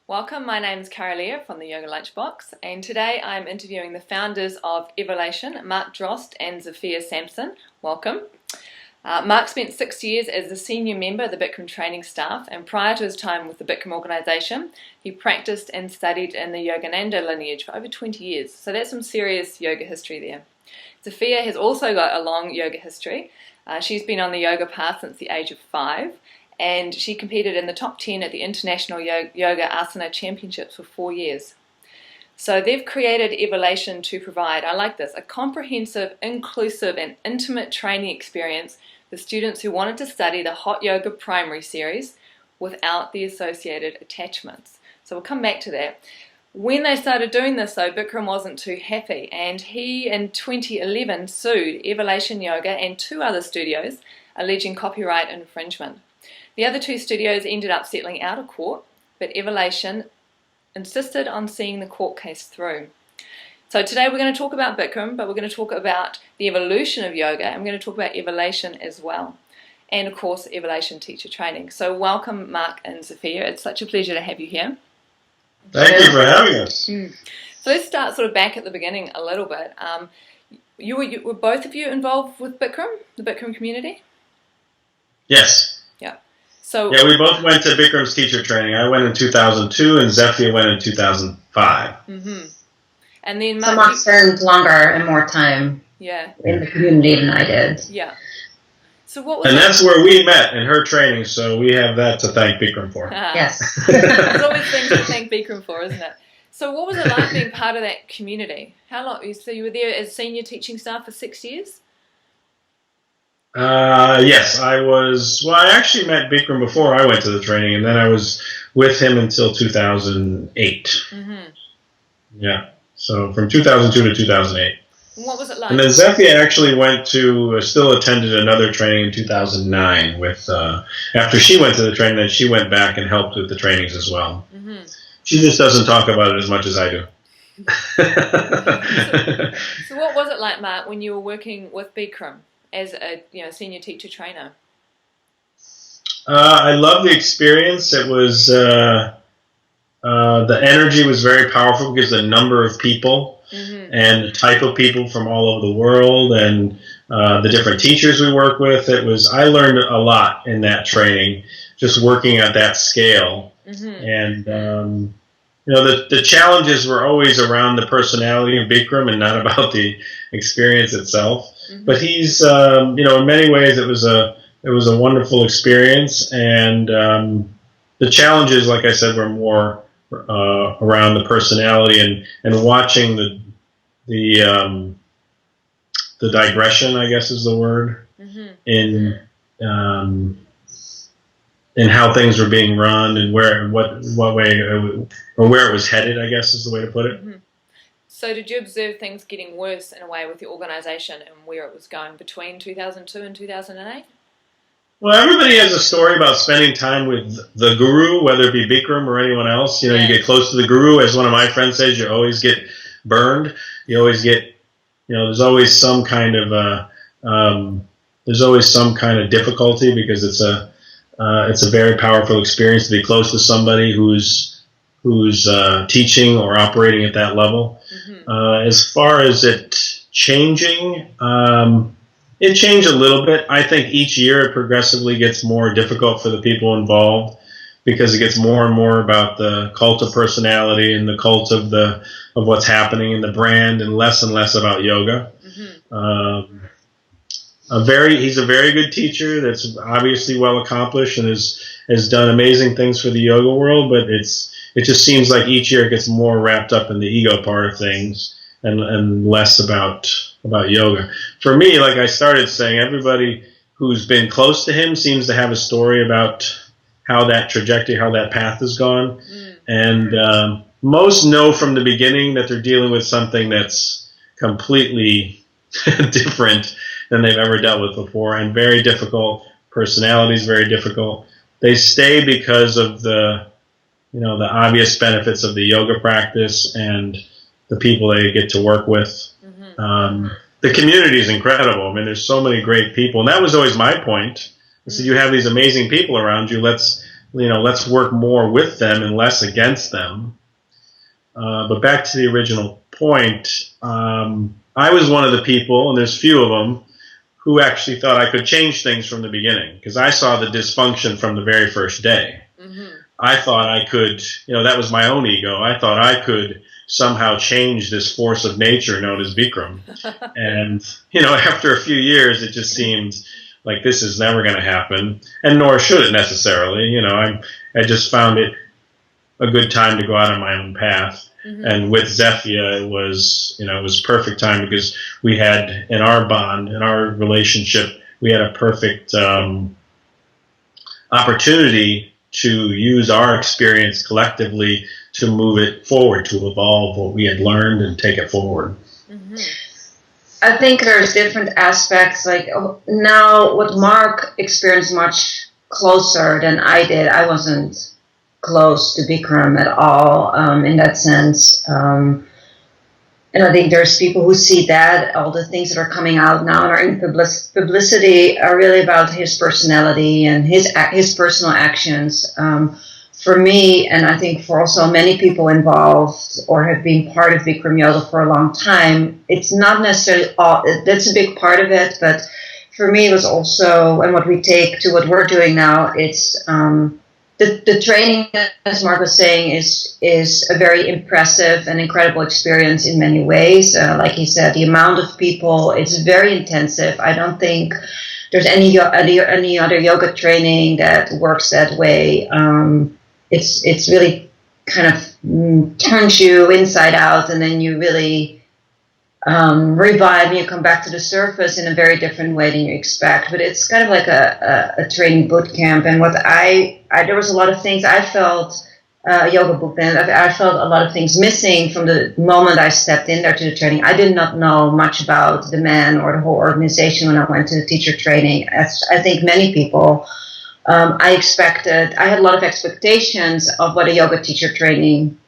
Welcome, my name is Carolia from the Yoga Lunchbox, and today I'm interviewing the founders of Evolation, Mark Drost and Zefea Samson. Welcome. Mark spent 6 years as a senior member of the Bikram training staff, and prior to his time with the Bikram organisation, he practiced and studied in the Yogananda lineage for over 20 years. So that's some serious yoga history there. Zefea has also got a long yoga history. She's been on the yoga path since the age of 5. And she competed in the top 10 at the International Yoga Asana Championships for 4 years. So they've created Evolation to provide, I like this, a comprehensive, inclusive and intimate training experience for students who wanted to study the Hot Yoga Primary Series without the associated attachments. So we'll come back to that. When they started doing this though, Bikram wasn't too happy, and he in 2011 sued Evolation Yoga and 2 other studios alleging copyright infringement. The other 2 studios ended up settling out of court, but Evolation insisted on seeing the court case through. So today we're going to talk about Bikram, but we're going to talk about the evolution of yoga, and we're going to talk about Evolation as well. And of course, Evolation teacher training. So welcome, Mark and Zefea. It's such a pleasure to have you here. Thank you for having us. So let's start sort of back at the beginning a little bit. Were both of you involved with Bikram, the Bikram community? Yes. Yeah. Yeah, we both went to Bikram's teacher training. I went in 2002 and Zefea went in 2005. Mm-hmm. And then Mark spent longer and more time in the community than I did. Yeah. So what was that's where we met, in her training, so we have that to thank Bikram for. Yes. There's always things to thank Bikram for, isn't it? So what was it like being part of that community? How long? So you were there as senior teaching staff for 6 years? Yes, I was. Well, I actually met Bikram before I went to the training, and then I was with him until 2008. Mm-hmm. Yeah, so from 2002 to 2008. And what was it like? And then Zefea actually went to, still attended another training in 2009 with, after she went to the training, then she went back and helped with the trainings as well. Mm-hmm. She just doesn't talk about it as much as I do. So what was it like, Mark, when you were working with Bikram as a senior teacher trainer? I love the experience. It was the energy was very powerful because the number of people and the type of people from all over the world and the different teachers we work with. I learned a lot in that training, just working at that scale. And the challenges were always around the personality of Bikram and not about the experience itself. But he's, in many ways, it was a wonderful experience, and the challenges, like I said, were more around the personality and watching the digression, I guess is the word, in how things were being run and what way or where it was headed, I guess is the way to put it. So did you observe things getting worse in a way with the organisation and where it was going between 2002 and 2008? Well, everybody has a story about spending time with the guru, whether it be Bikram or anyone else. You get close to the guru. As one of my friends says, you always get burned. You always get, there's always some kind of difficulty because it's a very powerful experience to be close to somebody who's teaching or operating at that level. As far as it changing, it changed a little bit. I think each year it progressively gets more difficult for the people involved because it gets more and more about the cult of personality and the cult of what's happening in the brand and less about yoga. He's a very good teacher that's obviously well accomplished and has done amazing things for the yoga world, but it just seems like each year it gets more wrapped up in the ego part of things and less about yoga. For me, like I started saying, everybody who's been close to him seems to have a story about how that trajectory, how that path has gone. And most know from the beginning that they're dealing with something that's completely different than they've ever dealt with before, and very difficult. Personalities very difficult. They stay because of the obvious benefits of the yoga practice and the people they get to work with. The community is incredible. I mean, there's so many great people, and that was always my point. So you have these amazing people around you. Let's let's work more with them and less against them. But back to the original point, I was one of the people, and there's few of them, who actually thought I could change things from the beginning, because I saw the dysfunction from the very first day. Mm-hmm. I thought I could, that was my own ego. I thought I could somehow change this force of nature known as Bikram. And, after a few years, it just seemed like this is never going to happen, and nor should it necessarily. I just found it a good time to go out on my own path. Mm-hmm. And with Zefea, it was perfect time, because we had, in our bond, in our relationship, we had a perfect opportunity to use our experience collectively to move it forward, to evolve what we had learned and take it forward. Mm-hmm. I think there's different aspects. Like now, what Mark experienced much closer than I did. I wasn't close to Bikram at all in that sense. And I think there's people who see that all the things that are coming out now and are in publicity are really about his personality and his personal actions. For me, and I think for also many people involved or have been part of Bikram Yoga for a long time, it's not necessarily all, that's a big part of it, but for me it was also, and what we take to what we're doing now, it's the training, as Mark was saying, is a very impressive and incredible experience in many ways. Like he said, the amount of people, it's very intensive. I don't think there's any other yoga training that works that way. It's really kind of turns you inside out, and then you really revive and you come back to the surface in a very different way than you expect. But it's kind of like a training boot camp. And what there was a lot of things I felt, yoga boot camp, I felt a lot of things missing from the moment I stepped in there to the training. I did not know much about the man or the whole organization when I went to the teacher training. As I think many people, I had a lot of expectations of what a yoga teacher training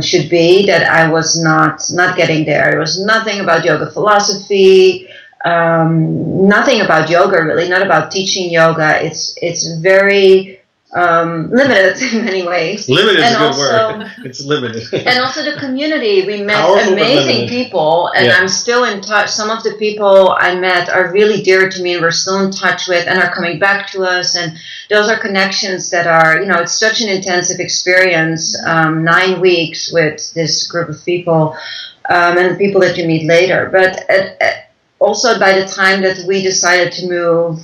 should be that I was not getting there. There was nothing about yoga philosophy, nothing about yoga really, not about teaching yoga. It's very limited in many ways. Limited is a good word. It's limited. And also the community. We met amazing people, and I'm still in touch. Some of the people I met are really dear to me, and we're still in touch with, and are coming back to us. And those are connections that are, it's such an intensive experience, 9 weeks with this group of people, and the people that you meet later. But also by the time that we decided to move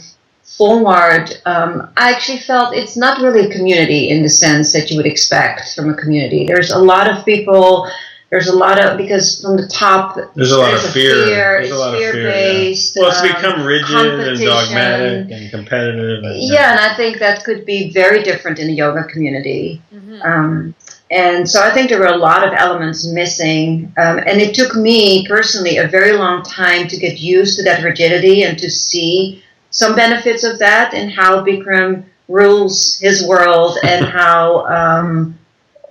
forward, I actually felt it's not really a community in the sense that you would expect from a community. There's a lot of people, because from the top, there's a lot of fear. It's fear-based. Yeah. Well, it's become rigid and dogmatic and competitive. And I think that could be very different in the yoga community. Mm-hmm. And so I think there were a lot of elements missing. And it took me personally a very long time to get used to that rigidity and to see some benefits of that and how Bikram rules his world and how,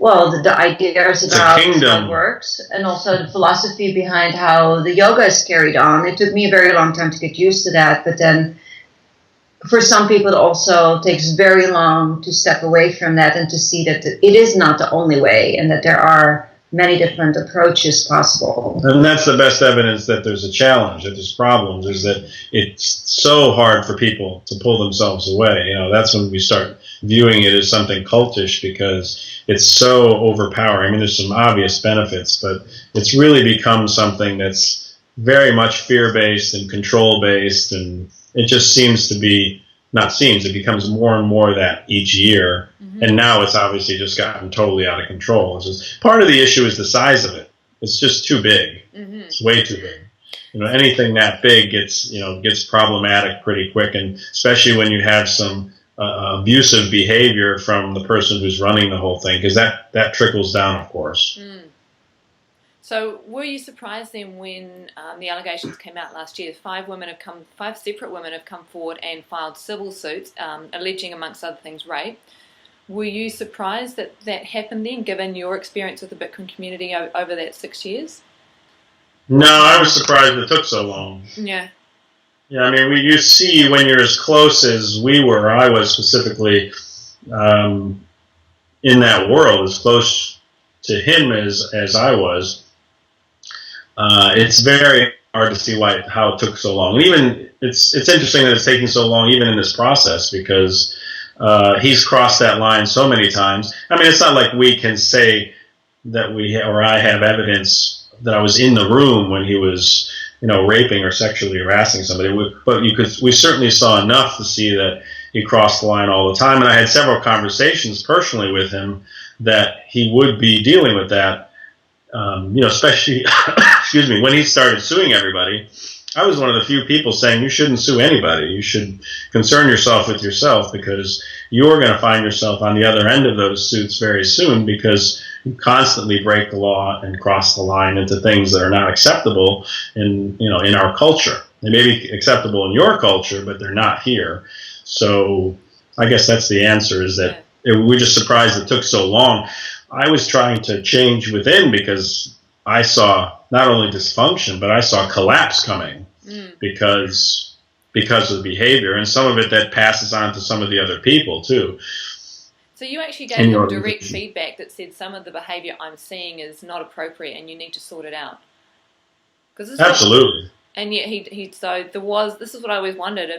the ideas about how it works and also the philosophy behind how the yoga is carried on. It took me a very long time to get used to that, but then for some people it also takes very long to step away from that and to see that it is not the only way and that there are many different approaches possible. And that's the best evidence that there's a challenge, that there's problems, is that it's so hard for people to pull themselves away. That's when we start viewing it as something cultish, because it's so overpowering. I mean, there's some obvious benefits, but it's really become something that's very much fear-based and control-based, and it just it becomes more and more that each year. Mm-hmm. And now it's obviously just gotten totally out of control. It's just, part of the issue is the size of it. It's just too big. Mm-hmm. It's way too big. Anything that big gets problematic pretty quick, and especially when you have some abusive behavior from the person who's running the whole thing, because that trickles down, of course. Mm. So were you surprised then when the allegations came out last year? 5 separate women have come forward and filed civil suits alleging, amongst other things, rape. Were you surprised that that happened then, given your experience with the Bikram community over that 6 years? No, I was surprised it took so long. Yeah. Yeah, I mean, you see when you're as close as we were, I was specifically, in that world, as close to him as I was, it's very hard to see how it took so long. And even it's interesting that it's taking so long, even in this process, because he's crossed that line so many times. I mean, it's not like we can say that I have evidence that I was in the room when he was, raping or sexually harassing somebody. But we certainly saw enough to see that he crossed the line all the time. And I had several conversations personally with him that he would be dealing with that. Especially, excuse me, when he started suing everybody. I was one of the few people saying you shouldn't sue anybody. You should concern yourself with yourself, because you're going to find yourself on the other end of those suits very soon, because you constantly break the law and cross the line into things that are not acceptable in our culture. They may be acceptable in your culture, but they're not here. So I guess that's the answer, is that we're just surprised it took so long. I was trying to change within because I saw not only dysfunction, but I saw collapse coming because of behavior, and some of it that passes on to some of the other people too. So you actually gave him direct feedback that said some of the behavior I'm seeing is not appropriate and you need to sort it out. Absolutely. And yet this is what I always wondered,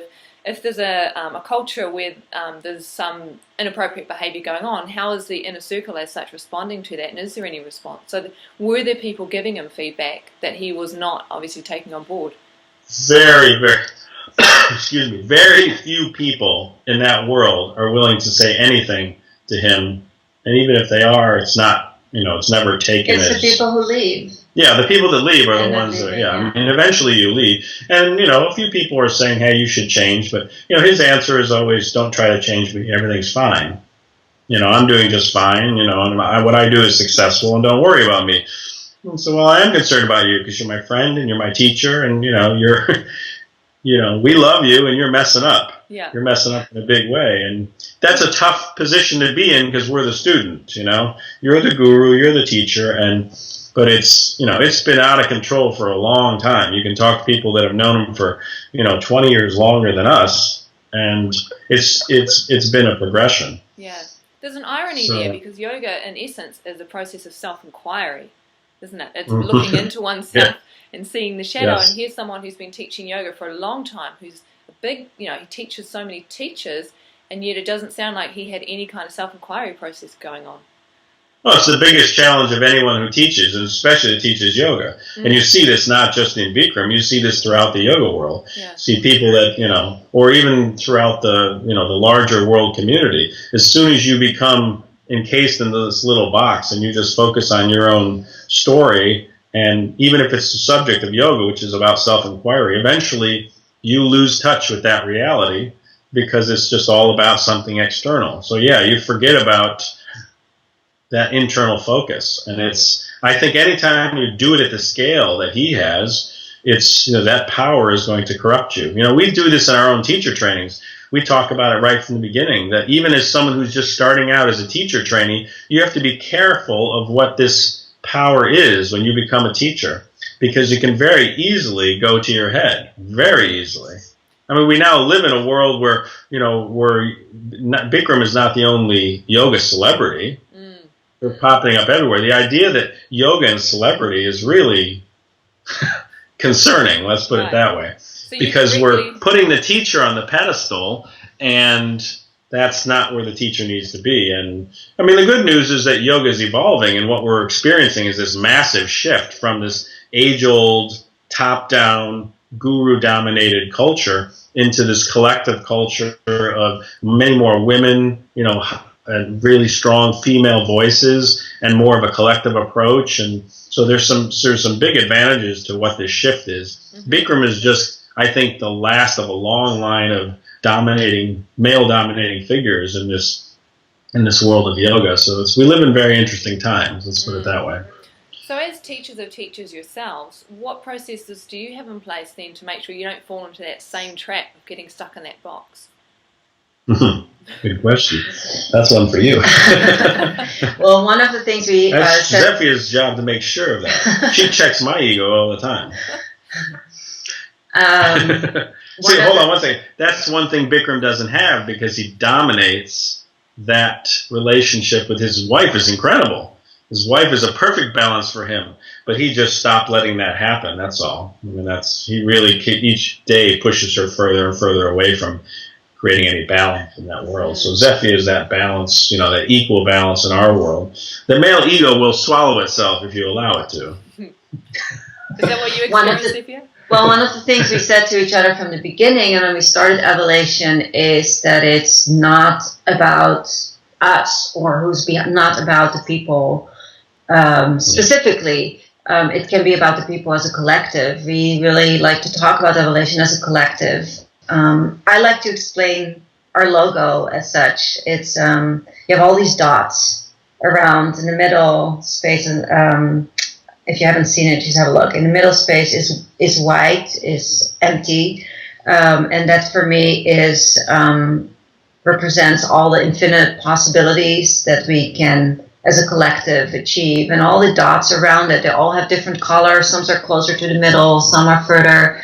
if there's a culture where there's some inappropriate behaviour going on, how is the inner circle as such responding to that, and is there any response? So were there people giving him feedback that he was not obviously taking on board? Very, very, excuse me, very few people in that world are willing to say anything to him, and even if they are, it's not, it's never taken as... It's the people who leave. Yeah, the people that leave are the ones that, I mean, eventually you leave. And, a few people are saying, hey, you should change. But, his answer is always, don't try to change me. Everything's fine. I'm doing just fine, and what I do is successful, and don't worry about me. And so, well, I am concerned about you because you're my friend and you're my teacher, and, you're, we love you and you're messing up. Yeah. You're messing up in a big way. And that's a tough position to be in because we're the student, You're the guru, you're the teacher, but it's been out of control for a long time. You can talk to people that have known him for 20 years longer than us, and it's been a progression. Yeah, there's an irony there, because yoga in essence is a process of self-inquiry, isn't it? It's looking into oneself and seeing the shadow. Yes. And here's someone who's been teaching yoga for a long time, who's a big, he teaches so many teachers, and yet it doesn't sound like he had any kind of self-inquiry process going on. Well, it's the biggest challenge of anyone who teaches, and especially teaches yoga. Mm-hmm. And you see this not just in Bikram, you see this throughout the yoga world. Yeah. See people that, or even throughout the, the larger world community. As soon as you become encased in this little box and you just focus on your own story, and even if it's the subject of yoga, which is about self-inquiry, eventually you lose touch with that reality because it's just all about something external. So yeah, you forget about that internal focus. And I think anytime you do it at the scale that he has, it's, that power is going to corrupt you. We do this in our own teacher trainings. We talk about it right from the beginning, that even as someone who's just starting out as a teacher trainee, you have to be careful of what this power is when you become a teacher, because you can very easily go to your head, very easily. I mean, we now live in a world where, Bikram is not the only yoga celebrity. They're popping up everywhere. The idea that yoga and celebrity is really concerning, let's put it that way. So because we're putting the teacher on the pedestal, and that's not where the teacher needs to be. And I mean, the good news is that yoga is evolving, and what we're experiencing is this massive shift from this age-old, top-down, guru-dominated culture into this collective culture of many more women, and really strong female voices, and more of a collective approach. And so there's some big advantages to what this shift is. Mm-hmm. Bikram is just, I think, the last of a long line of male dominating figures in this world of yoga. So we live in very interesting times, let's put it that way. So as teachers of teachers yourselves, what processes do you have in place then to make sure you don't fall into that same trap of getting stuck in that box? Good question. That's one for you. Well, one of the things that's Zefea's job to make sure of that. She checks my ego all the time. See, hold on one second. That's one thing Bikram doesn't have, because he dominates that relationship with his wife is incredible. His wife is a perfect balance for him, but he just stopped letting that happen. That's all. I mean, he really each day pushes her further and further away from creating any balance in that world. So Zefea is that balance, that equal balance in our world. The male ego will swallow itself if you allow it to. Is that what you experienced, Zefea? Well, one of the things we said to each other from the beginning and when we started Evolation is that it's not about us or not about the people specifically. It can be about the people as a collective. We really like to talk about Evolation as a collective. I like to explain our logo as such. It's you have all these dots around in the middle space, and if you haven't seen it, just have a look. In the middle space is white, is empty, and that for me is represents all the infinite possibilities that we can, as a collective, achieve. And all the dots around it, they all have different colors. Some are closer to the middle, some are further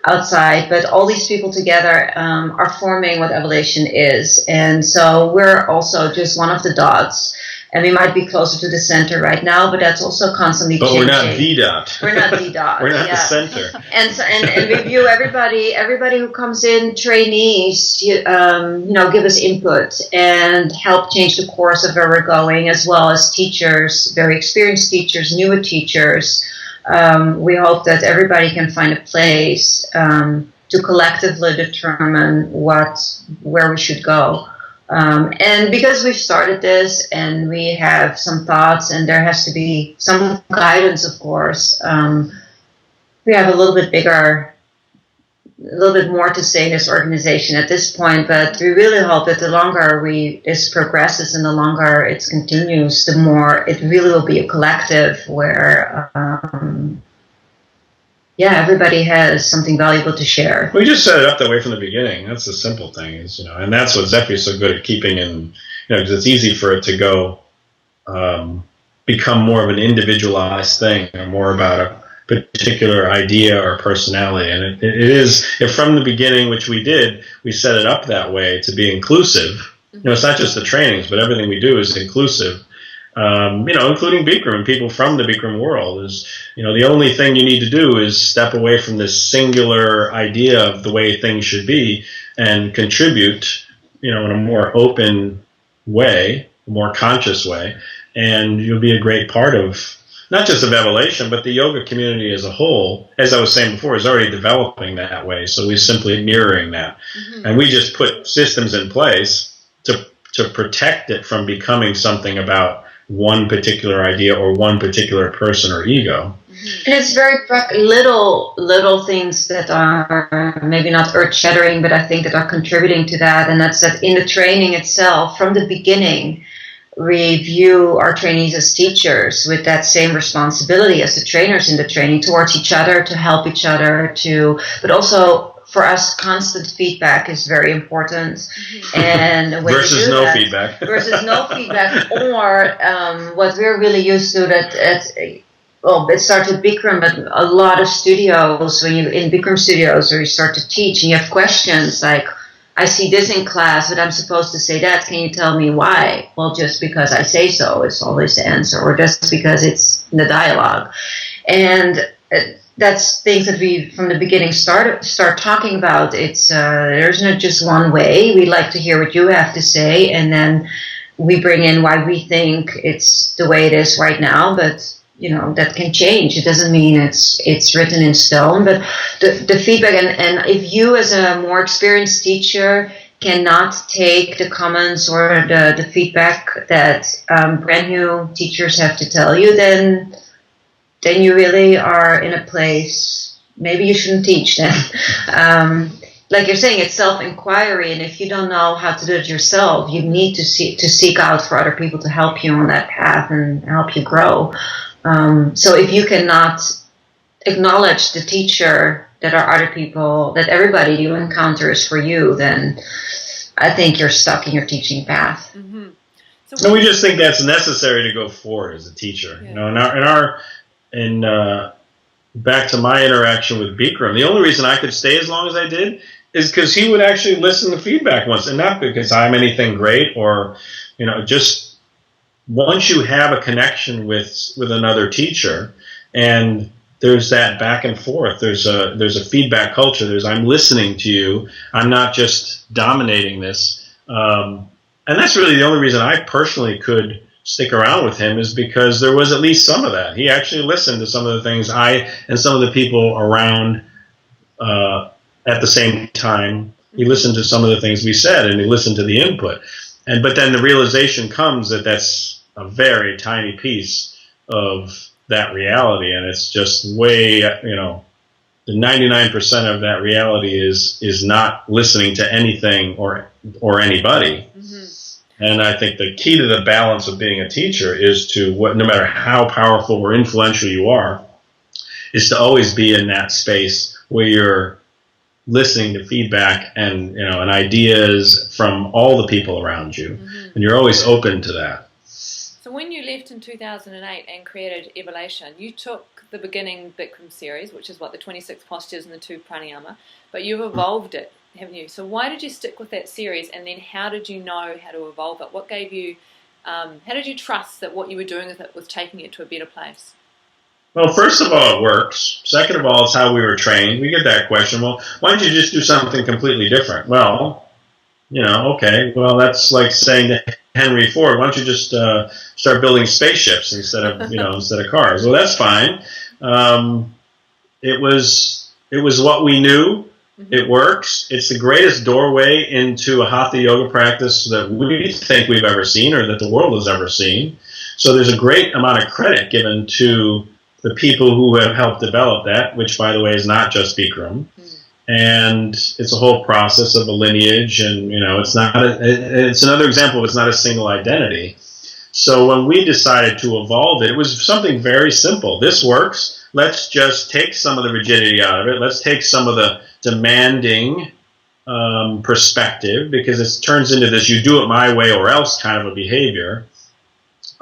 outside, but all these people together are forming what Evolation is. And so we're also just one of the dots. And we might be closer to the center right now, but that's also constantly changing. But we're not the dot. We're not the dot. We're not the center. And we view everybody who comes in, trainees, give us input and help change the course of where we're going, as well as teachers, very experienced teachers, newer teachers. We hope that everybody can find a place to collectively determine where we should go. And because we've started this and we have some thoughts and there has to be some guidance, of course, we have a little bit more to say in this organization at this point, but we really hope that the longer this progresses and the longer it continues, the more it really will be a collective where everybody has something valuable to share. We just set it up that way from the beginning. That's the simple thing, and that's what Zefea is so good at keeping in, because it's easy for it to go become more of an individualized thing or more about a particular idea or personality. And it is, if from the beginning, which we did, we set it up that way to be inclusive. It's not just the trainings, but everything we do is inclusive. Including Bikram and people from the Bikram world, is, the only thing you need to do is step away from this singular idea of the way things should be and contribute, in a more open way, a more conscious way, and you'll be a great part of, not just of Evolation, but the yoga community as a whole, as I was saying before, is already developing that way. So we're simply mirroring that. Mm-hmm. And we just put systems in place to protect it from becoming something about one particular idea or one particular person or ego. And it's very little things that are maybe not earth-shattering, but I think that are contributing to that. And that's that in the training itself, from the beginning, we view our trainees as teachers with that same responsibility as the trainers in the training towards each other, to help each other, but also for us, constant feedback is very important. Mm-hmm. And versus no feedback. Versus no feedback, or what we're really used to it started Bikram, but a lot of studios, when you in Bikram studios where you start to teach and you have questions like, I see this in class, but I'm supposed to say that. Can you tell me why? Well, just because I say so is always the answer, or just because it's in the dialogue. And that's things that we, from the beginning, start talking about. It's there's not just one way. We like to hear what you have to say, and then we bring in why we think it's the way it is right now. But that can change. It doesn't mean it's written in stone. But the feedback, and if you as a more experienced teacher cannot take the comments or the feedback that brand new teachers have to tell you, then you really are in a place, maybe you shouldn't teach then. Like you're saying, it's self-inquiry, and if you don't know how to do it yourself, you need to seek out for other people to help you on that path and help you grow. So if you cannot acknowledge the teacher that are other people, that everybody you encounter is for you, then I think you're stuck in your teaching path. Mm-hmm. So we just think that's necessary to go forward as a teacher. Yeah. Back to my interaction with Bikram, the only reason I could stay as long as I did is because he would actually listen to feedback once, and not because I'm anything great or just once you have a connection with another teacher, and there's that back and forth, there's a feedback culture. I'm listening to you. I'm not just dominating this. And that's really the only reason I personally could stick around with him, is because there was at least some of that. He actually listened to some of the things I and some of the people around at the same time. He listened to some of the things we said, and he listened to the input. But then the realization comes that that's a very tiny piece of that reality, and it's just way, the 99% of that reality is not listening to anything or anybody. Mm-hmm. And I think the key to the balance of being a teacher is to, no matter how powerful or influential you are, is to always be in that space where you're listening to feedback and and ideas from all the people around you, mm-hmm. and you're always open to that. So when you left in 2008 and created Evolation, you took the beginning Bikram series, which is the 26 postures and the 2 pranayama, but you've evolved it, haven't you? So why did you stick with that series, and then how did you know how to evolve it? What gave you, how did you trust that what you were doing with it was taking it to a better place? Well, first of all, it works. Second of all, it's how we were trained. We get that question, well, why don't you just do something completely different? Well, okay, well, that's like saying to Henry Ford, why don't you just start building spaceships instead of cars? Well, that's fine. It was what we knew. Mm-hmm. It works. It's the greatest doorway into a hatha yoga practice that we think we've ever seen, or that the world has ever seen. So there's a great amount of credit given to the people who have helped develop that, which, by the way, is not just Bikram. Mm. And it's a whole process of a lineage, and it's another example of it's not a single identity. So when we decided to evolve it, it was something very simple. This works. Let's just take some of the rigidity out of it. Let's take some of the demanding perspective, because it turns into this "you do it my way or else" kind of a behavior,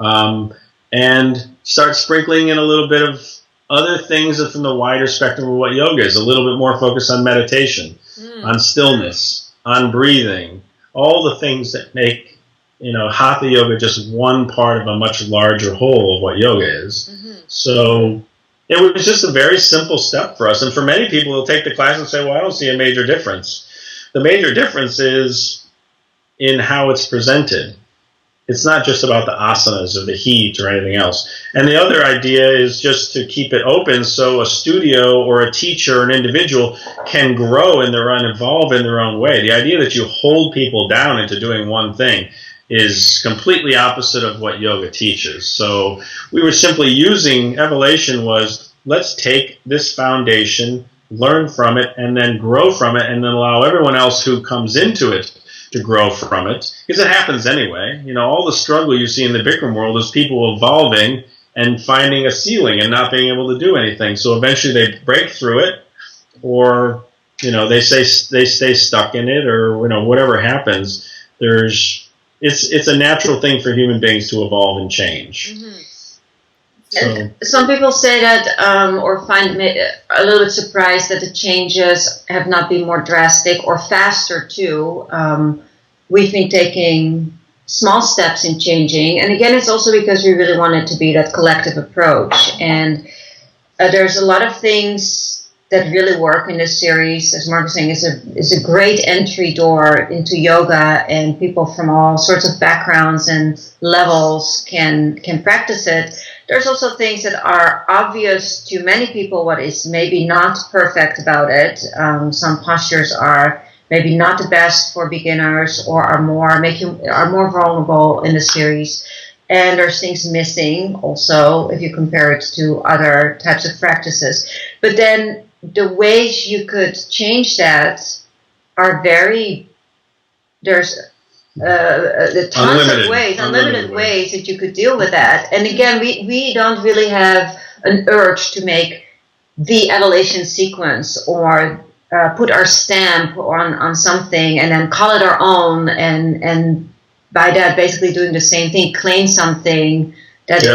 and start sprinkling in a little bit of other things from the wider spectrum of what yoga is. A little bit more focus on meditation, on stillness, on breathing, all the things that make hatha yoga just one part of a much larger whole of what yoga is. Mm-hmm. So it was just a very simple step for us. And for many people, they'll take the class and say, well, I don't see a major difference. The major difference is in how it's presented. It's not just about the asanas or the heat or anything else. And the other idea is just to keep it open so a studio or a teacher or an individual can grow and evolve in their own way. The idea that you hold people down into doing one thing is completely opposite of what yoga teaches. So we were simply using Evolation was, let's take this foundation, learn from it, and then grow from it, and then allow everyone else who comes into it to grow from it, because it happens anyway. All the struggle you see in the Bikram world is people evolving and finding a ceiling and not being able to do anything. So eventually they break through it, or they stay stuck in it, or whatever happens. It's a natural thing for human beings to evolve and change. Mm-hmm. So, some people say that, or find a little bit surprised that the changes have not been more drastic or faster too. We've been taking small steps in changing, and again, it's also because we really want it to be that collective approach. And there's a lot of things that really work in this series. As Mark was saying, is a great entry door into yoga, and people from all sorts of backgrounds and levels can practice it. There's also things that are obvious to many people what is maybe not perfect about it. Some postures are maybe not the best for beginners, or are more vulnerable in the series. And there's things missing also if you compare it to other types of practices. But then the ways you could change that are there's the tons of ways, unlimited ways that you could deal with that. And again, we don't really have an urge to make the evolution sequence or put our stamp on something and then call it our own, and by that basically doing the same thing, claim something that we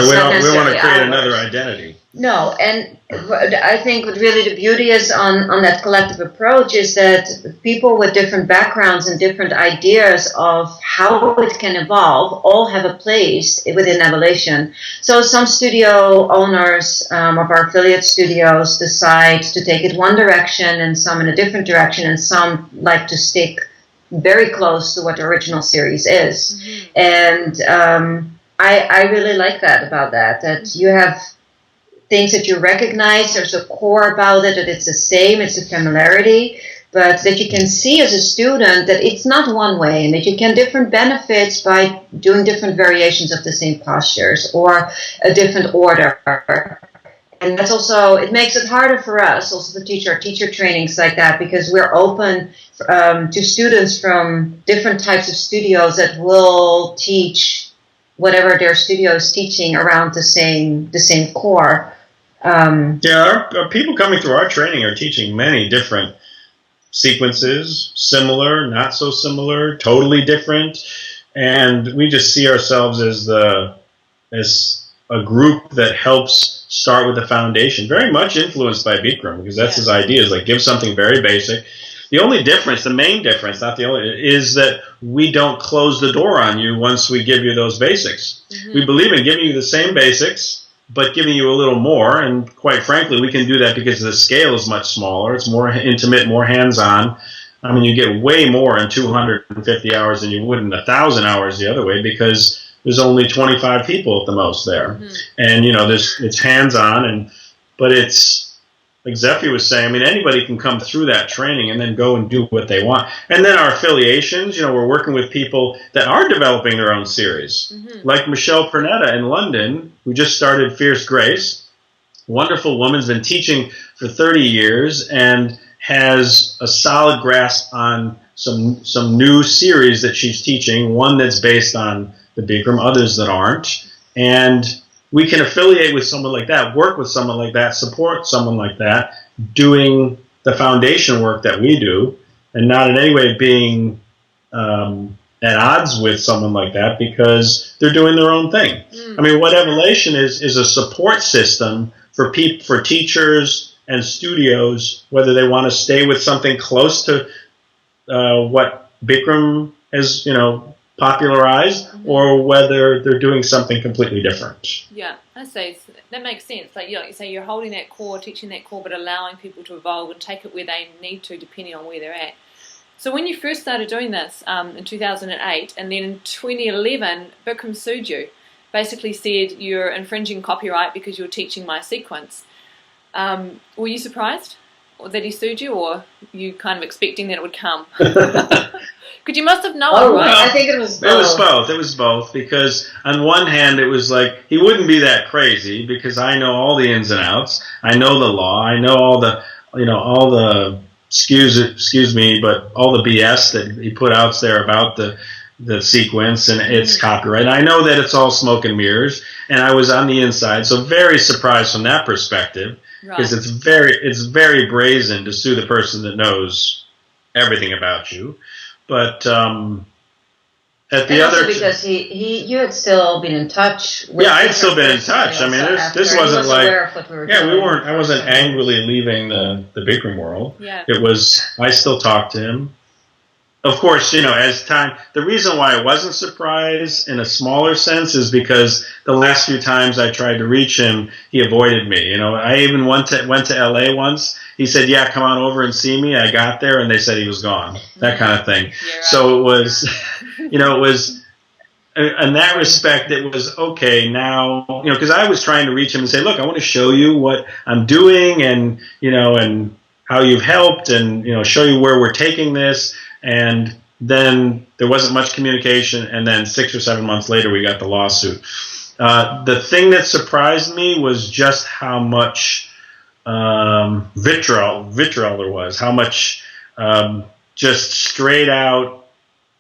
want to create another identity. No, and I think what really the beauty is on that collective approach is that people with different backgrounds and different ideas of how it can evolve all have a place within Evolation. So some studio owners of our affiliate studios decide to take it one direction and some in a different direction, and some like to stick very close to what the original series is. And I really like that about that you have things that you recognize, there's a core about it, that it's the same, it's a familiarity, but that you can see as a student that it's not one way, and that you can different benefits by doing different variations of the same postures or a different order. And that's also, it makes it harder for us also to teach our teacher trainings like that, because we're open to students from different types of studios that will teach whatever their studio is teaching around the same core. Our people coming through our training are teaching many different sequences, similar, not so similar, totally different, and we just see ourselves as a group that helps start with the foundation, very much influenced by Bikram, because that's his idea, is like give something very basic. The only difference, the main difference, not the only, is that we don't close the door on you once we give you those basics. We believe in giving you the same basics, but giving you a little more, and quite frankly, we can do that because the scale is much smaller. It's more intimate, more hands-on. I mean, you get way more in 250 hours than you would in 1,000 hours the other way, because there's only 25 people at the most there. And, it's hands-on, but it's, like Zefea was saying, I mean, anybody can come through that training and then go and do what they want. And then our affiliations, we're working with people that are developing their own series. Like Michelle Pernetta in London, who just started Fierce Grace. Wonderful woman's been teaching for 30 years and has a solid grasp on some new series that she's teaching, one that's based on the Bikram, others that aren't. And we can affiliate with someone like that, work with someone like that, support someone like that, doing the foundation work that we do, and not in any way being at odds with someone like that, because they're doing their own thing. I mean, what Evolation is a support system for teachers and studios, whether they want to stay with something close to what Bikram has, popularized, or whether they're doing something completely different. Yeah, I say that makes sense. Like you say, you're holding that core, teaching that core, but allowing people to evolve and take it where they need to, depending on where they're at. So when you first started doing this in 2008, and then in 2011, Bikram sued you, basically said you're infringing copyright because you're teaching my sequence. Were you surprised that he sued you, or you kind of expecting that it would come? Because you must have known, right? I think it was both. It was both, because on one hand, it was like, he wouldn't be that crazy, because I know all the ins and outs. I know the law. I know all the, excuse me, but all the BS that he put out there about the sequence and its copyright. And I know that it's all smoke and mirrors, and I was on the inside, so very surprised from that perspective, because it's very brazen to sue the person that knows everything about you. But at the other, because you had still been in touch. With I had still been in touch. I mean, this wasn't like I wasn't angrily leaving the Bikram world. Yeah. It was, I still talked to him. Of course, as time, the reason why I wasn't surprised in a smaller sense is because the last few times I tried to reach him, he avoided me. I even went to LA once. He said, "Yeah, come on over and see me." I got there and they said he was gone. That kind of thing. Yeah, right. So it was, it was, in that respect, it was okay now, because I was trying to reach him and say, "Look, I want to show you what I'm doing, and and how you've helped, and show you where we're taking this." And then there wasn't much communication, and then 6 or 7 months later we got the lawsuit. The thing that surprised me was just how much vitriol there was, how much just straight out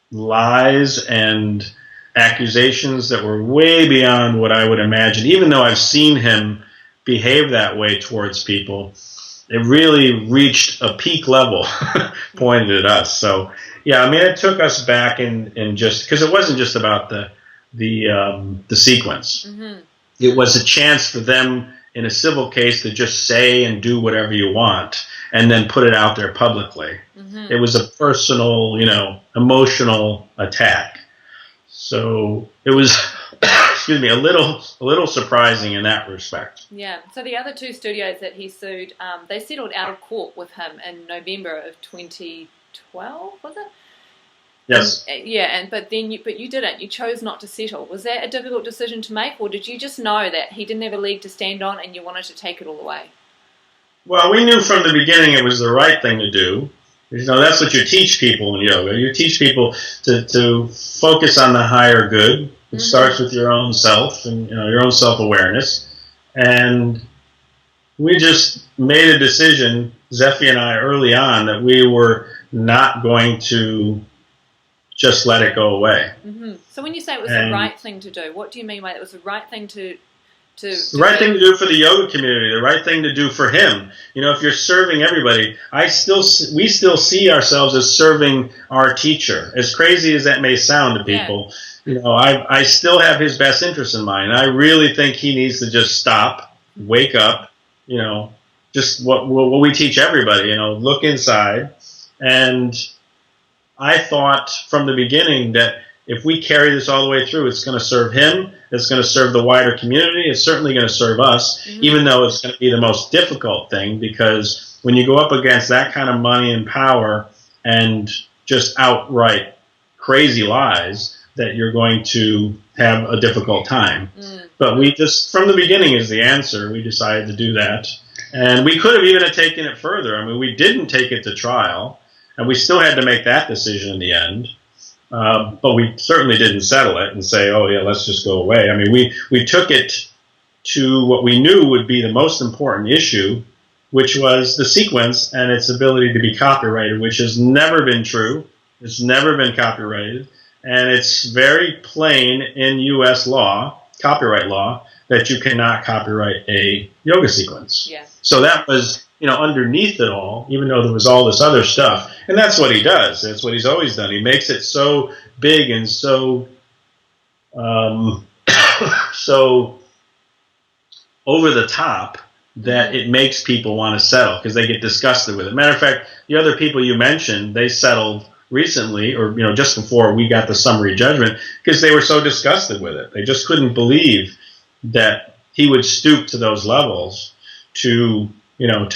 lies and accusations that were way beyond what I would imagine. Even though I've seen him behave that way towards people, it really reached a peak level pointed at us. So, yeah, I mean, it took us back in just, because it wasn't just about the sequence. It was a chance for them in a civil case to just say and do whatever you want and then put it out there publicly. It was a personal, emotional attack. So it was, excuse me, a little surprising in that respect. Yeah. So the other two studios that he sued, they settled out of court with him in November of 2012, was it? Yes. But you didn't. You chose not to settle. Was that a difficult decision to make, or did you just know that he didn't have a leg to stand on and you wanted to take it all away? Well, we knew from the beginning it was the right thing to do. That's what you teach people in yoga. You teach people to focus on the higher good. It starts with your own self and your own self-awareness. And we just made a decision, Zefea and I, early on, that we were not going to just let it go away. So when you say it was the right thing to do, what do you mean by it was the right thing to the right thing to do for the yoga community, the right thing to do for him. If you're serving everybody, we still see ourselves as serving our teacher. As crazy as that may sound to people, I still have his best interest in mind. I really think he needs to just stop, wake up, just what we teach everybody, look inside. And I thought from the beginning that if we carry this all the way through, it's going to serve him, it's going to serve the wider community, it's certainly going to serve us, even though it's going to be the most difficult thing, because when you go up against that kind of money and power and just outright crazy lies, that you're going to have a difficult time. But we just, from the beginning is the answer, we decided to do that. And we could have even taken it further. I mean, we didn't take it to trial, and we still had to make that decision in the end. But we certainly didn't settle it and say, oh, yeah, let's just go away. I mean, we took it to what we knew would be the most important issue, which was the sequence and its ability to be copyrighted, which has never been true. It's never been copyrighted. And it's very plain in U.S. law, copyright law, that you cannot copyright a yoga sequence. Yeah. So that was, underneath it all, even though there was all this other stuff. And that's what he does. That's what he's always done. He makes it so big and so so over the top that it makes people want to settle because they get disgusted with it. Matter of fact, the other people you mentioned, they settled recently, or just before we got the summary judgment, because they were so disgusted with it. They just couldn't believe that he would stoop to those levels to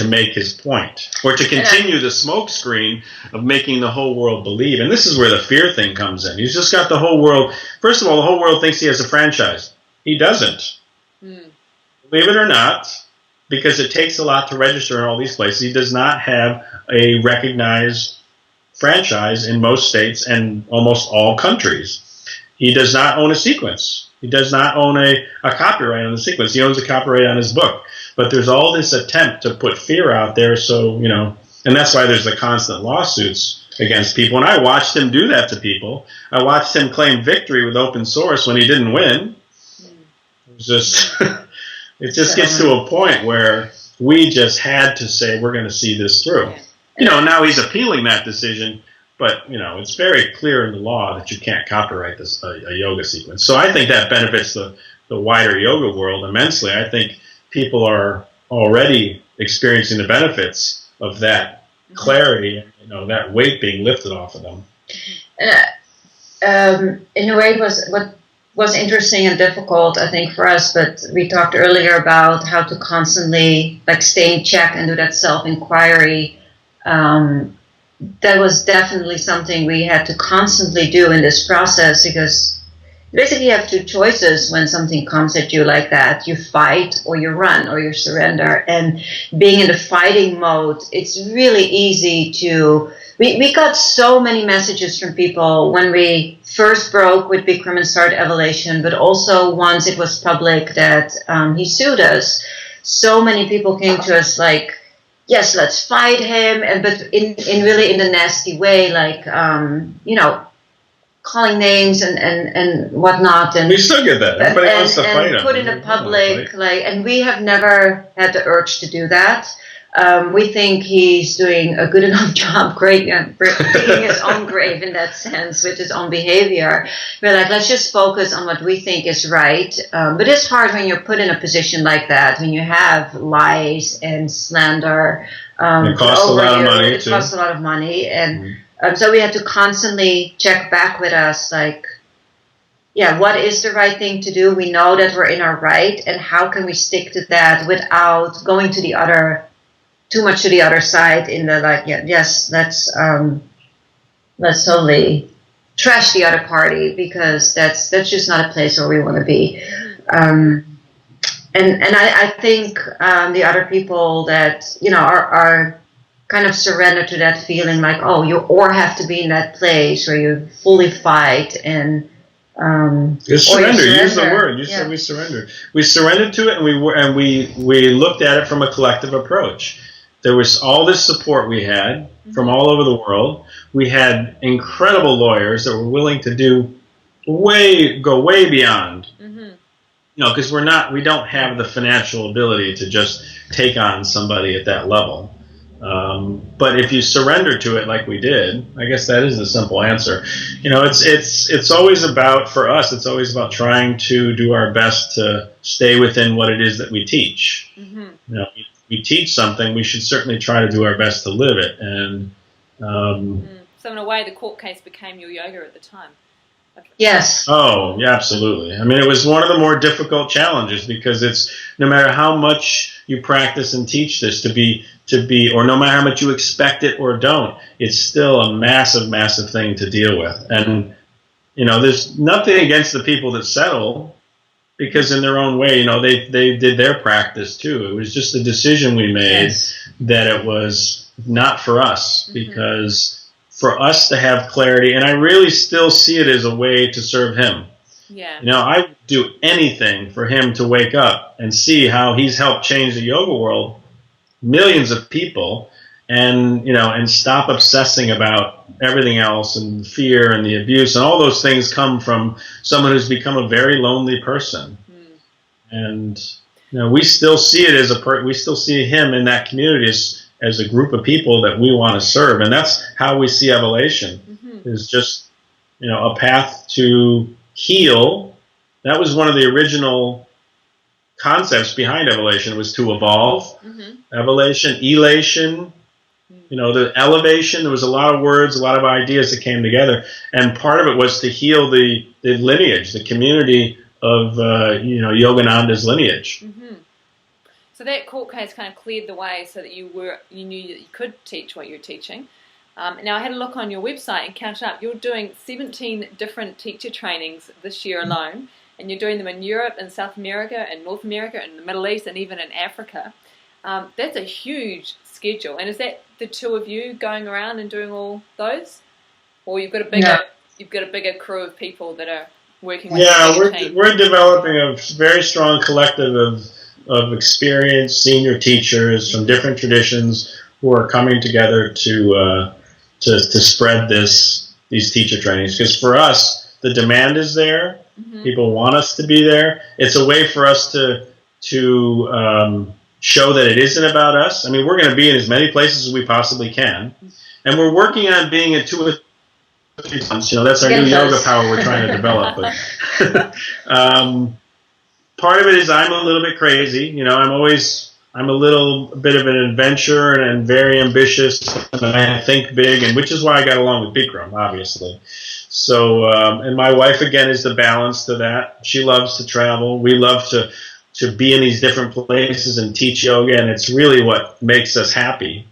make his point, or to continue the smokescreen of making the whole world believe. And this is where the fear thing comes in. He's just got the whole world. First of all, the whole world thinks he has a franchise. He doesn't. Believe it or not, because it takes a lot to register in all these places. He does not have a recognized franchise in most states and almost all countries. He does not own a sequence. He does not own a copyright on the sequence. He owns a copyright on his book. But there's all this attempt to put fear out there, so, and that's why there's the constant lawsuits against people. And I watched him do that to people. I watched him claim victory with open source when he didn't win. It was just, it just gets to a point where we just had to say we're going to see this through. Now he's appealing that decision, but, it's very clear in the law that you can't copyright this a yoga sequence. So I think that benefits the wider yoga world immensely. I think people are already experiencing the benefits of that clarity, that weight being lifted off of them. In a way, it was what was interesting and difficult, I think, for us, but we talked earlier about how to constantly stay in check and do that self-inquiry. That was definitely something we had to constantly do in this process, because basically you have two choices when something comes at you like that. You fight, or you run, or you surrender. And being in the fighting mode, it's really easy to... We got so many messages from people when we first broke with Bikram and started Evolation, but also once it was public that he sued us. So many people came to us yes, let's fight him, but in really in the nasty way, calling names and whatnot. And we still get that. Everybody wants to fight him. And put in the public, and we have never had the urge to do that. we think he's doing a good enough job, digging his own grave in that sense with his own behavior. We're like, let's just focus on what we think is right. But it's hard when you're put in a position like that, when you have lies and slander. It costs a lot of money, It costs a lot of money. And so we had to constantly check back with us, like, yeah, what is the right thing to do? We know that we're in our right, and how can we stick to that without going to the other, too much to the other side in the like, yeah, yes, let's totally trash the other party, because that's just not a place where we want to be. And I think the other people that, you know, are kind of surrender to that feeling like, oh, you or have to be in that place where you fully fight and surrender. Use the word. You said we surrendered. We surrendered to it, and we looked at it from a collective approach. There was all this support we had from all over the world. We had incredible lawyers that were willing to go way beyond. You know, because we don't have the financial ability to just take on somebody at that level. But if you surrender to it like we did, I guess that is the simple answer. You know, it's always about, for us, it's always about trying to do our best to stay within what it is that we teach. You know, we teach something, we should certainly try to do our best to live it. And so in a way, the court case became your yoga at the time. Yes. Oh, yeah, absolutely. I mean, it was one of the more difficult challenges, because it's, no matter how much you practice and teach this to be, or no matter how much you expect it or don't, it's still a massive, massive thing to deal with. And, you know, there's nothing against the people that settle, because in their own way, you know, they did their practice too. It was just a decision we made that it was not for us, because for us to have clarity, and I really still see it as a way to serve him. Yeah. You know, I would do anything for him to wake up and see how he's helped change the yoga world, millions of people, and, you know, and stop obsessing about everything else, and fear and the abuse, and all those things come from someone who's become a very lonely person. And, you know, we still see it as we still see him in that community as a group of people that we want to serve. And that's how we see Evolation, is just, you know, a path to heal. That was one of the original concepts behind Evolation, was to evolve. Evolation, elation, you know, the elevation. There was a lot of words, a lot of ideas that came together. And part of it was to heal the lineage, the community of, you know, Yogananda's lineage. So that court case kind of cleared the way so that you knew that you could teach what you're teaching. Now, I had a look on your website and counted up. You're doing 17 different teacher trainings this year alone, and you're doing them in Europe and South America and North America and the Middle East and even in Africa. That's a huge schedule. And is that the two of you going around and doing all those, or you've got a bigger crew of people that are working with you? Yeah, we're developing a very strong collective of experienced senior teachers from different traditions who are coming together to spread these teacher trainings. Because for us, the demand is there. People want us to be there. It's a way for us to show that it isn't about us. I mean, we're going to be in as many places as we possibly can, and we're working on being in 2 or 3 months. You know, that's our new yoga power we're trying to develop. But part of it is I'm a little bit crazy. You know, I'm a little bit of an adventurer and very ambitious, and I think big, and which is why I got along with Bikram, obviously. So, and my wife, again, is the balance to that. She loves to travel. We love to be in these different places and teach yoga, and it's really what makes us happy.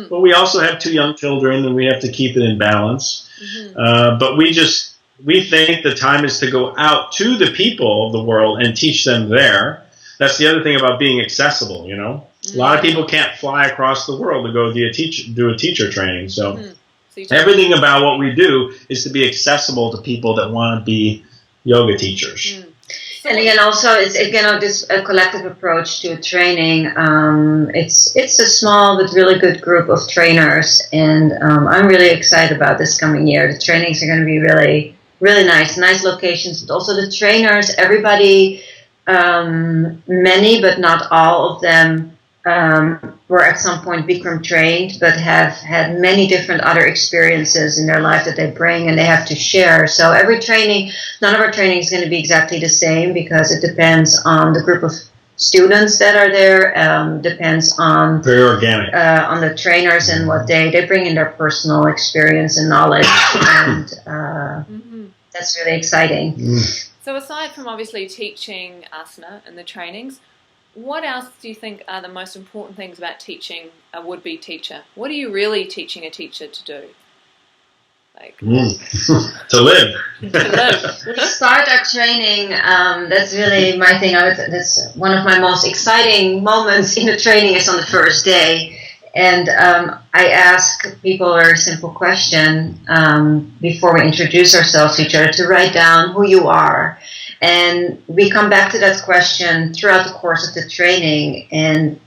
But we also have 2 young children, and we have to keep it in balance. But we think the time is to go out to the people of the world and teach them there. That's the other thing about being accessible, you know. A lot of people can't fly across the world to go do a teacher training. So everything about what we do is to be accessible to people that want to be yoga teachers. And again, also, it's again a collective approach to training. It's a small but really good group of trainers, and I'm really excited about this coming year. The trainings are going to be really, really nice locations, but also the trainers. Everybody, many but not all of them, were at some point Bikram trained, but have had many different other experiences in their life that they bring and they have to share. So every training, none of our training is going to be exactly the same because it depends on the group of students that are there, depends on very organic on the trainers and what they bring in their personal experience and knowledge, and that's really exciting. So aside from obviously teaching asana and the trainings, what else do you think are the most important things about teaching a would-be teacher? What are you really teaching a teacher to do? Like to live. To live. We start our training. That's really my thing. That's one of my most exciting moments in the training is on the first day. And I ask people a very simple question before we introduce ourselves to each other to write down who you are. And we come back to that question throughout the course of the training. And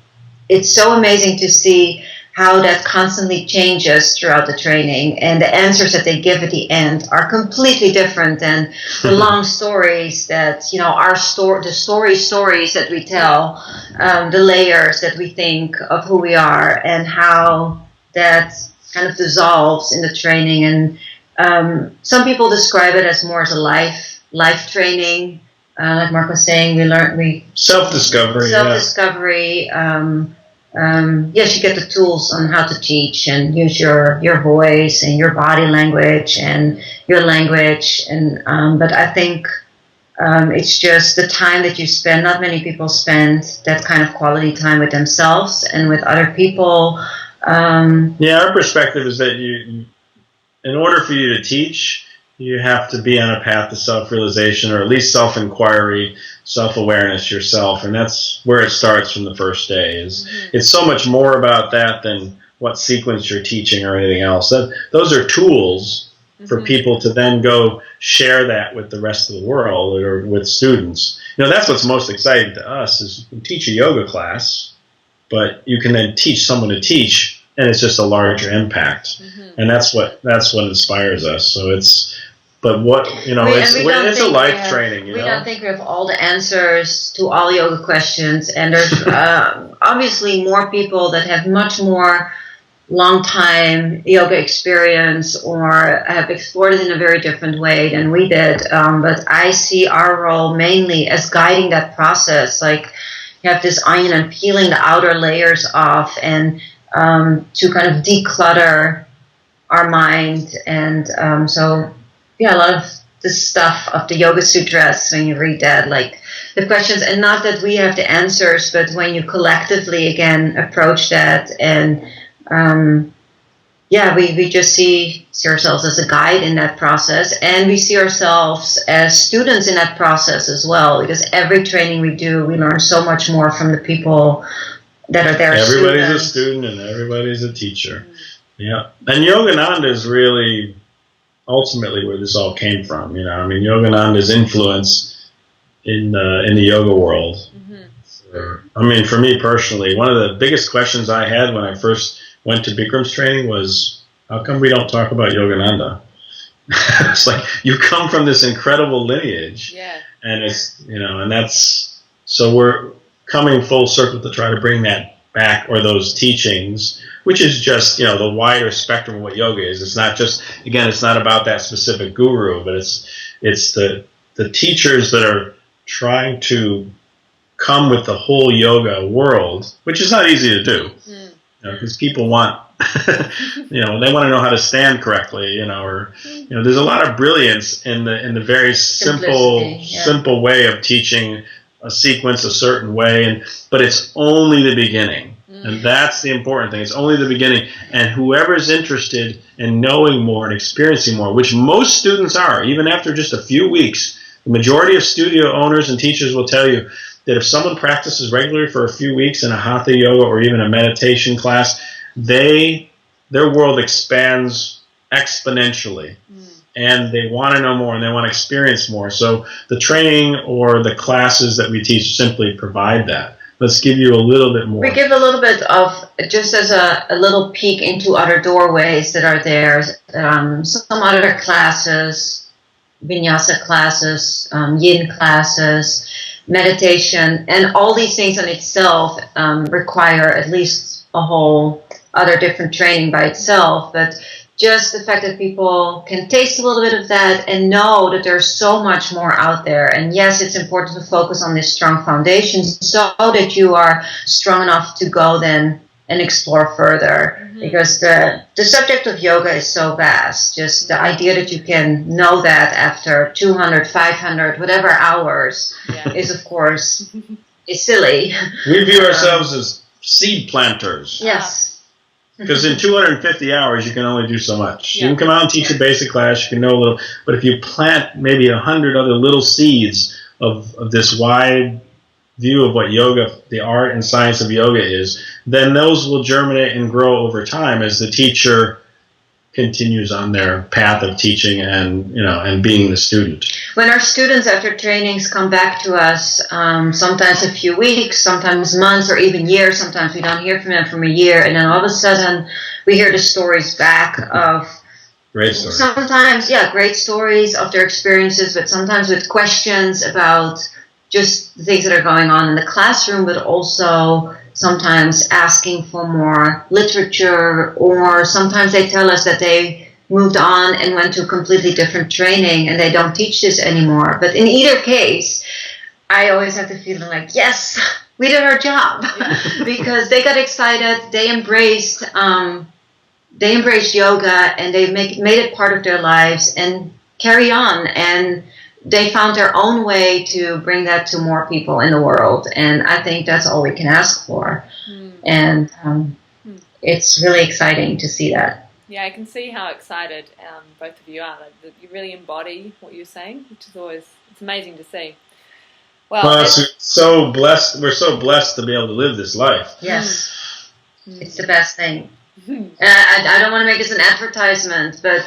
it's so amazing to see how that constantly changes throughout the training. And the answers that they give at the end are completely different than the long stories that, the stories that we tell, the layers that we think of who we are, and how that kind of dissolves in the training. And some people describe it as more as a life training. Like Mark was saying, we self-discovery. Yes, you get the tools on how to teach and use your voice and your body language and your language. And but I think it's just the time that you spend. Not many people spend that kind of quality time with themselves and with other people. Our perspective is that in order for you to teach, you have to be on a path to self-realization, or at least self-inquiry, self-awareness yourself, and that's where it starts from the first day. It's so much more about that than what sequence you're teaching or anything else. Those are tools for people to then go share that with the rest of the world or with students. That's what's most exciting to us is you can teach a yoga class, but you can then teach someone to teach, and it's just a larger impact. And that's what inspires us. So it's a life training. We don't think we have all the answers to all yoga questions, and there's obviously more people that have much more long time yoga experience or have explored it in a very different way than we did. But I see our role mainly as guiding that process. Like you have this onion and peeling the outer layers off, and to kind of declutter our mind. And a lot of the stuff of the Yoga Sutras, when you read that, like the questions, and not that we have the answers, but when you collectively again approach that, and we just see ourselves as a guide in that process, and we see ourselves as students in that process as well, because every training we do, we learn so much more from the people that are there. Everybody's a student and everybody's a teacher. Yeah, and Yogananda is really ultimately where this all came from. Yogananda's influence in the yoga world. For me personally, one of the biggest questions I had when I first went to Bikram's training was, how come we don't talk about Yogananda? It's like, you come from this incredible lineage, and it's, and that's, so we're coming full circle to try to bring that back, or those teachings, which is just, the wider spectrum of what yoga is. It's not just, again, it's not about that specific guru, but it's the teachers that are trying to come with the whole yoga world, which is not easy to do, because people want, they want to know how to stand correctly, or, there's a lot of brilliance in the very simple way of teaching a sequence a certain way, but it's only the beginning. And that's the important thing. It's only the beginning. And whoever's interested in knowing more and experiencing more, which most students are, even after just a few weeks, the majority of studio owners and teachers will tell you that if someone practices regularly for a few weeks in a hatha yoga or even a meditation class, their world expands exponentially. And they want to know more and they want to experience more. So the training or the classes that we teach simply provide that. Let's give you a little bit more. We give a little bit of, just as a little peek into other doorways that are there. Some other classes, vinyasa classes, yin classes, meditation, and all these things in itself require at least a whole other different training by itself, but just the fact that people can taste a little bit of that and know that there's so much more out there. And yes, it's important to focus on this strong foundation so that you are strong enough to go then and explore further. Because the subject of yoga is so vast. Just the idea that you can know that after 200, 500, whatever hours is, of course, is silly. We view ourselves as seed planters. Yes. Because in 250 hours, you can only do so much. Yeah. You can come out and teach a basic class, you can know a little, but if you plant maybe 100 other little seeds of this wide view of what yoga, the art and science of yoga is, then those will germinate and grow over time as the teacher continues on their path of teaching and, you know, and being the student. When our students after trainings come back to us, sometimes a few weeks, sometimes months, or even years, sometimes we don't hear from them from a year, and then all of a sudden we hear the stories back of Great story. sometimes, great stories of their experiences, but sometimes with questions about just the things that are going on in the classroom, but also sometimes asking for more literature, or sometimes they tell us that they moved on and went to a completely different training and they don't teach this anymore. But in either case, I always have the feeling like, yes, we did our job. Because they got excited, they embraced yoga, and they made it part of their lives and carry on, and they found their own way to bring that to more people in the world, and I think that's all we can ask for. And it's really exciting to see that. Yeah, I can see how excited both of you are. That you really embody what you're saying, which is it's amazing to see. Well, so blessed. We're so blessed to be able to live this life. Yes, it's the best thing. I don't want to make this an advertisement, but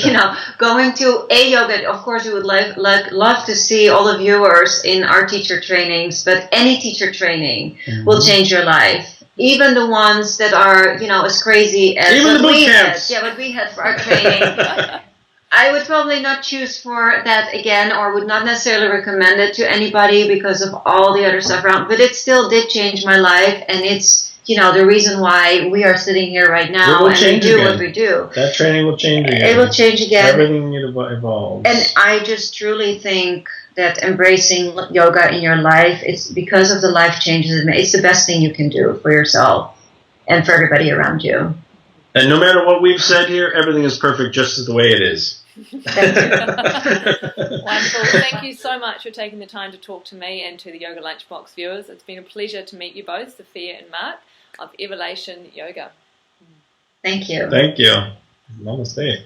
you know, going to a yoga, of course, we would love to see all the viewers in our teacher trainings, but any teacher training will change your life. Even the ones that are, you know, as crazy as even the boot camps. what we had for our training. I would probably not choose for that again, or would not necessarily recommend it to anybody because of all the other stuff around, but it still did change my life, and it's, you know, the reason why we are sitting here right now and we do what we do. That training will change again. It will change again. Everything evolves. And I just truly think that embracing yoga in your life, it's because of the life changes it makes. It's the best thing you can do for yourself and for everybody around you. And no matter what we've said here, everything is perfect just as the way it is. Thank you. Wonderful. Thank you so much for taking the time to talk to me and to the Yoga Lunchbox viewers. It's been a pleasure to meet you both, Zefea and Mark, of Evolation Yoga. Thank you. Thank you. Namaste.